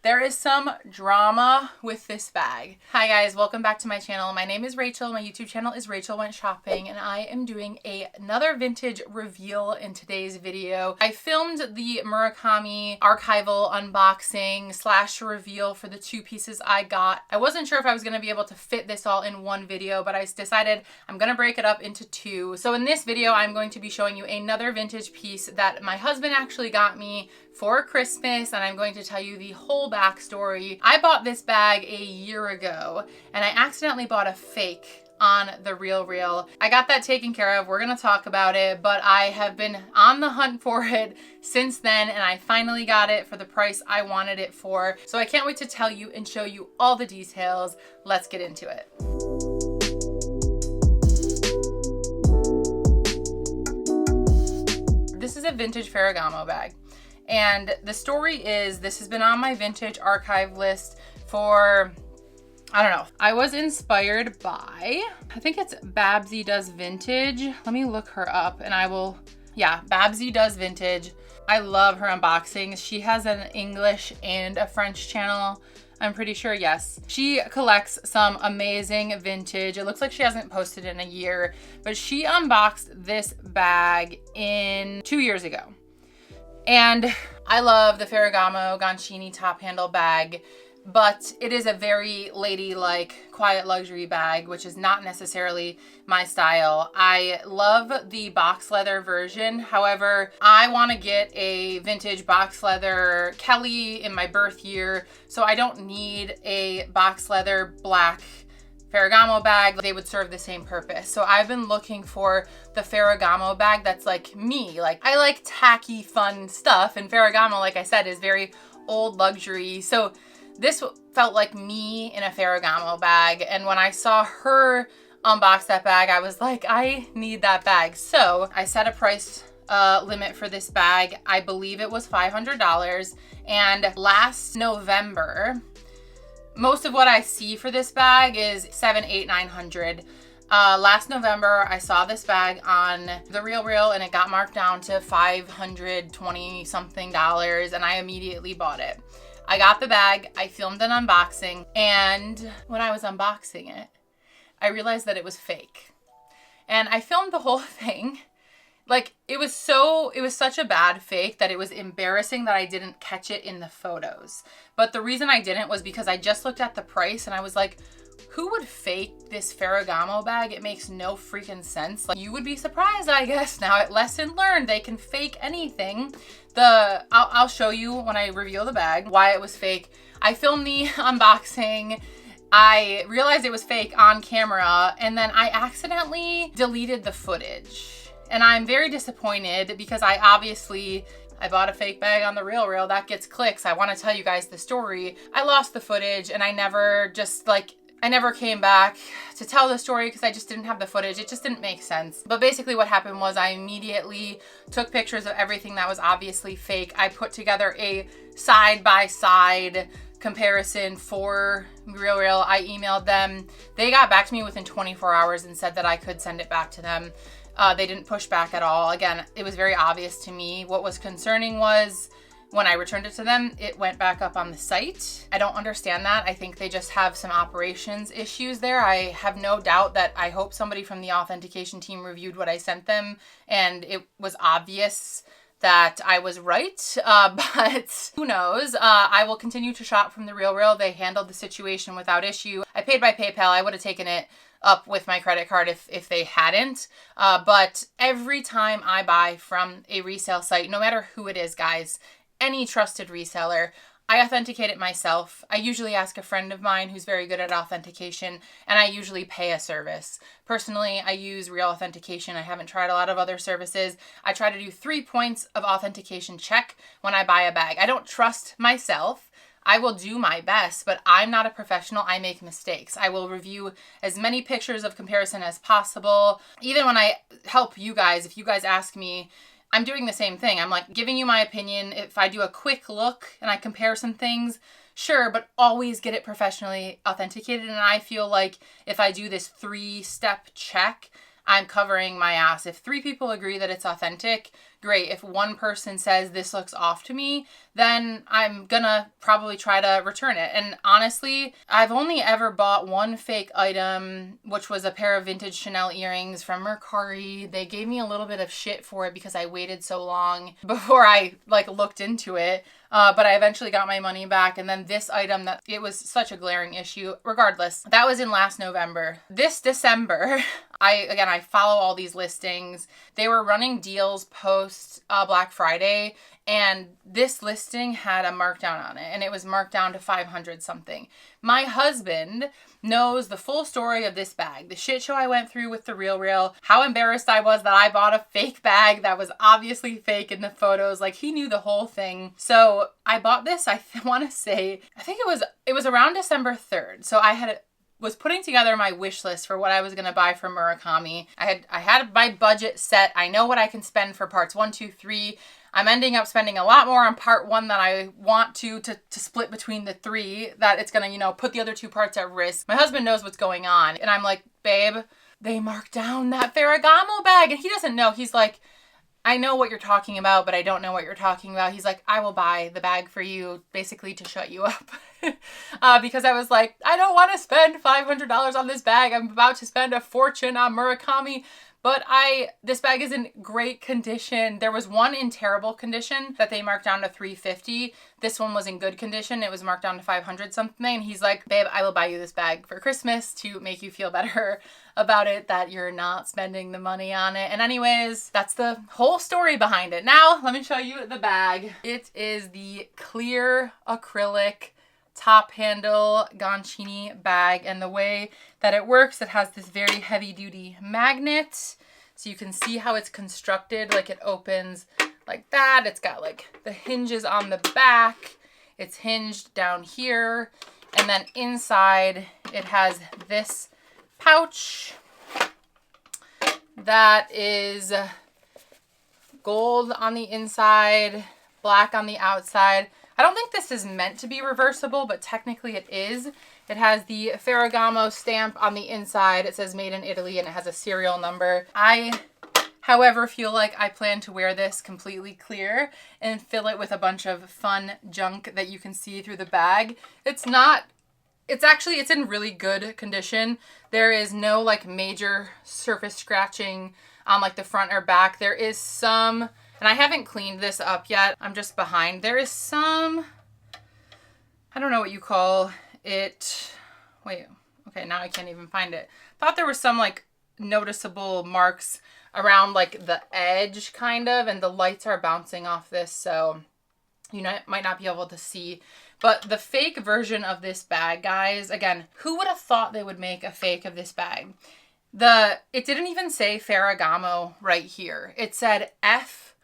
There is some drama with this bag. Hi guys, welcome back to my channel. My name is Rachel. My YouTube channel is Rachel Went Shopping, and I am doing another vintage reveal in today's video. I filmed the Murakami archival unboxing slash reveal for the two pieces I got. I wasn't sure if I was going to be able to fit this all in one video, but I decided I'm going to break it up into two. So in this video, I'm going to be showing you another vintage piece that my husband actually got me for Christmas, and I'm going to tell you the whole backstory. I bought this bag a year ago, and I accidentally bought a fake on TheRealReal. I got that taken care of. We're gonna talk about it, but I have been on the hunt for it since then, and I finally got it for the price I wanted it for. So I can't wait to tell you and show you all the details. Let's get into it. This is a vintage Ferragamo bag. And the story is, this has been on my vintage archive list for, I don't know. I was inspired by, I think it's Babsi Does Vintage. Let me look her up and I will, yeah, Babsi Does Vintage. I love her unboxings. She has an English and a French channel. I'm pretty sure, yes. She collects some amazing vintage. It looks like she hasn't posted in a year, but she unboxed this bag 2 years ago. And I love the Ferragamo Gancini top handle bag, but it is a very ladylike, quiet luxury bag, which is not necessarily my style. I love the box leather version. However, I want to get a vintage box leather Kelly in my birth year, so I don't need a box leather black Ferragamo bag. They would serve the same purpose. So I've been looking for the Ferragamo bag that's like me. Like, I like tacky, fun stuff, and Ferragamo, like I said, is very old luxury. So this felt like me in a Ferragamo bag, and when I saw her unbox that bag, I was like, I need that bag. So I set a price limit for this bag. I believe it was $500, and last November, most of what I see for this bag is $700, $800, $900. Last November, I saw this bag on TheRealReal and it got marked down to $520 something, and I immediately bought it. I got the bag, I filmed an unboxing, and when I was unboxing it, I realized that it was fake. And I filmed the whole thing. Like, it was such a bad fake that it was embarrassing that I didn't catch it in the photos. But the reason I didn't was because I just looked at the price and I was like, who would fake this Ferragamo bag? It makes no freaking sense. Like, you would be surprised, I guess. Now, lesson learned, they can fake anything. I'll show you when I reveal the bag why it was fake. I filmed the unboxing. I realized it was fake on camera, and then I accidentally deleted the footage. And I'm very disappointed because I bought a fake bag on TheRealReal. That gets clicks. I want to tell you guys the story. I lost the footage and I never came back to tell the story because I just didn't have the footage. It just didn't make sense. But basically what happened was I immediately took pictures of everything that was obviously fake. I put together a side-by-side comparison for TheRealReal. I emailed them. They got back to me within 24 hours and said that I could send it back to them. They didn't push back at all. Again, it was very obvious to me. What was concerning was when I returned it to them, it went back up on the site. I don't understand that. I think they just have some operations issues there. I have no doubt that I hope somebody from the authentication team reviewed what I sent them and it was obvious that I was right, but who knows? I will continue to shop from TheRealReal. They handled the situation without issue. I paid by PayPal. I would have taken it up with my credit card if they hadn't. But every time I buy from a resale site, no matter who it is, guys, any trusted reseller, I authenticate it myself. I usually ask a friend of mine who's very good at authentication, and I usually pay a service. Personally, I use Real Authentication. I haven't tried a lot of other services. I try to do 3 points of authentication check when I buy a bag. I don't trust myself. I will do my best, but I'm not a professional. I make mistakes. I will review as many pictures of comparison as possible. Even when I help you guys, if you guys ask me, I'm doing the same thing. I'm like giving you my opinion. If I do a quick look and I compare some things, sure, but always get it professionally authenticated. And I feel like if I do this 3-step check, I'm covering my ass. If 3 people agree that it's authentic, great. If one person says this looks off to me, then I'm gonna probably try to return it. And honestly, I've only ever bought one fake item, which was a pair of vintage Chanel earrings from Mercari. They gave me a little bit of shit for it because I waited so long before I like looked into it. But I eventually got my money back. And then this item, that it was such a glaring issue. Regardless, that was in last November. This December, I follow all these listings. They were running deals post Black Friday, and this listing had a markdown on it, and it was marked down to 500 something. My husband knows the full story of this bag, the shit show I went through with TheRealReal, how embarrassed I was that I bought a fake bag that was obviously fake in the photos. Like, he knew the whole thing. So I bought this, I want to say, I think it was around December 3rd. So I was putting together my wish list for what I was going to buy from Murakami. I had my budget set. I know what I can spend for parts 1, 2, 3. I'm ending up spending a lot more on part 1 than I want to split between the 3, that it's going to, put the other 2 parts at risk. My husband knows what's going on. And I'm like, babe, they marked down that Ferragamo bag. And he doesn't know. He's like, I know what you're talking about, but I don't know what you're talking about. He's like, I will buy the bag for you, basically to shut you up. Because I was like, I don't want to spend $500 on this bag. I'm about to spend a fortune on Murakami. But this bag is in great condition. There was one in terrible condition that they marked down to $350. This one was in good condition. It was marked down to 500 something. And he's like, babe, I will buy you this bag for Christmas to make you feel better about it, that you're not spending the money on it. And anyways, that's the whole story behind it. Now, let me show you the bag. It is the clear acrylic top handle Gancini bag, and the way that it works, it has this very heavy duty magnet, so you can see how it's constructed. Like, it opens like that. It's got like the hinges on the back, it's hinged down here, and then inside it has this pouch that is gold on the inside, black on the outside. I don't think this is meant to be reversible, but technically it is. It has the Ferragamo stamp on the inside. It says made in Italy, and it has a serial number. I, however, feel like I plan to wear this completely clear and fill it with a bunch of fun junk that you can see through the bag. It's in really good condition. There is no like major surface scratching on like the front or back. There is some, and I haven't cleaned this up yet. I'm just behind. There is some, I don't know what you call it. Wait, okay, now I can't even find it. Thought there was some like noticeable marks around like the edge kind of, and the lights are bouncing off this, so you might not be able to see. But the fake version of this bag, guys, again, who would have thought they would make a fake of this bag? It didn't even say Ferragamo right here. It said F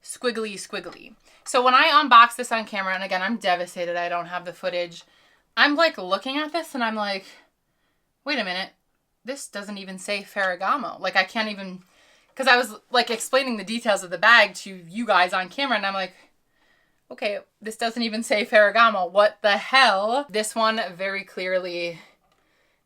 squiggly squiggly. So when I unboxed this on camera, and again, I'm devastated I don't have the footage, I'm like looking at this and I'm like, wait a minute, this doesn't even say Ferragamo. Like, I can't even, because I was like explaining the details of the bag to you guys on camera, and I'm like, okay, this doesn't even say Ferragamo. What the hell? This one very clearly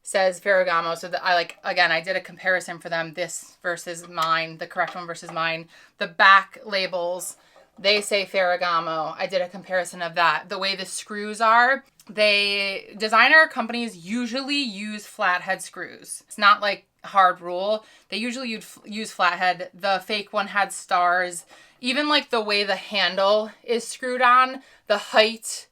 says Ferragamo. So that I did a comparison for them, this versus mine, the correct one versus mine. The back labels, they say Ferragamo. I did a comparison of that. The way the screws are, designer companies usually use flathead screws. It's not like hard rule. They usually use flathead. The fake one had stars. Even like the way the handle is screwed on, the height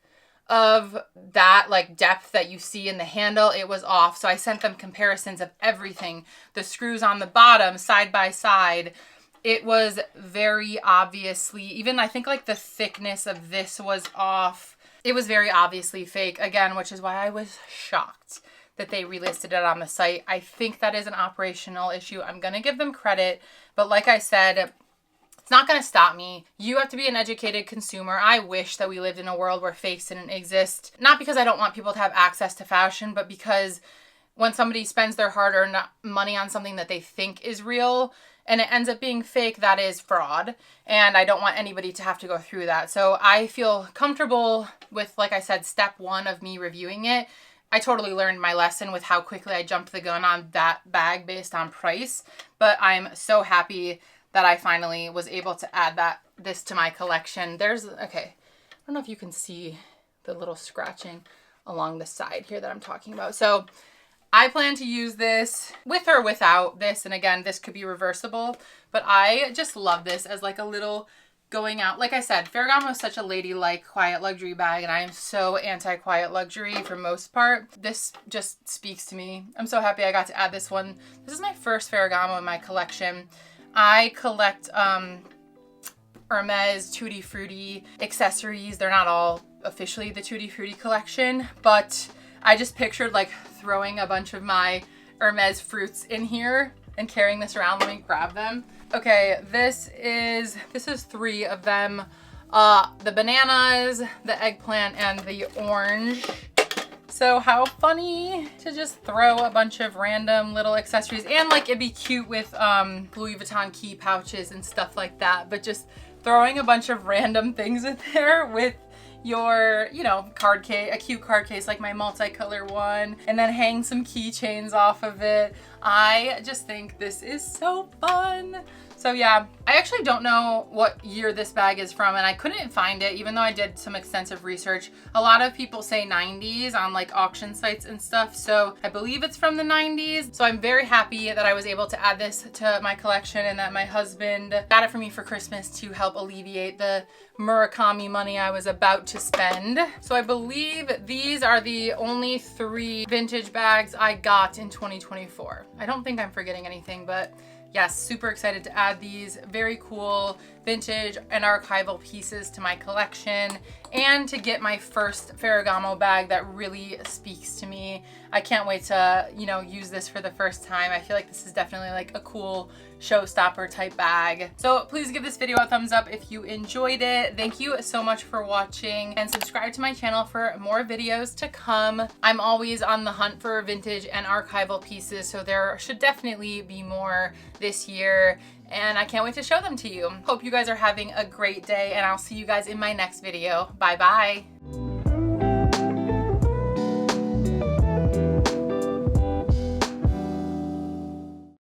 of that like depth that you see in the handle, it was off. So I sent them comparisons of everything. The screws on the bottom side by side, it was very obviously, even I think like the thickness of this was off. It was very obviously fake, again, which is why I was shocked that they relisted it on the site. I think that is an operational issue. I'm gonna give them credit, but like I said, it's not going to stop me. You have to be an educated consumer. I wish that we lived in a world where fakes didn't exist. Not because I don't want people to have access to fashion, but because when somebody spends their hard-earned money on something that they think is real and it ends up being fake, that is fraud. And I don't want anybody to have to go through that. So I feel comfortable with, like I said, step 1 of me reviewing it. I totally learned my lesson with how quickly I jumped the gun on that bag based on price, but I'm so happy that I finally was able to add this to my collection. Okay, I don't know if you can see the little scratching along the side here that I'm talking about. So I plan to use this with or without this. And again, this could be reversible, but I just love this as like a little going out. Like I said, Ferragamo is such a ladylike, quiet luxury bag, and I am so anti-quiet luxury for most part. This just speaks to me. I'm so happy I got to add this one. This is my first Ferragamo in my collection. I collect Hermes Tutti Frutti accessories. They're not all officially the Tutti Frutti collection, but I just pictured like throwing a bunch of my Hermes fruits in here and carrying this around. Let me grab them. Okay, this is 3 of them. The bananas, the eggplant, and the orange. So how funny to just throw a bunch of random little accessories, and like it'd be cute with Louis Vuitton key pouches and stuff like that, but just throwing a bunch of random things in there with your, you know, card case, a cute card case like my multicolor one, and then hang some keychains off of it. I just think this is so fun. So yeah, I actually don't know what year this bag is from, and I couldn't find it even though I did some extensive research. A lot of people say 90s on like auction sites and stuff, so I believe it's from the 90s. So I'm very happy that I was able to add this to my collection and that my husband got it for me for Christmas to help alleviate the Murakami money I was about to spend. So I believe these are the only 3 vintage bags I got in 2024. I don't think I'm forgetting anything, but yes, super excited to add these very cool vintage and archival pieces to my collection and to get my first Ferragamo bag that really speaks to me. I can't wait to, you know, use this for the first time. I feel like this is definitely like a cool showstopper type bag. So please give this video a thumbs up if you enjoyed it. Thank you so much for watching, and subscribe to my channel for more videos to come. I'm always on the hunt for vintage and archival pieces, so there should definitely be more this year, and I can't wait to show them to you. Hope you guys are having a great day, and I'll see you guys in my next video. Bye bye.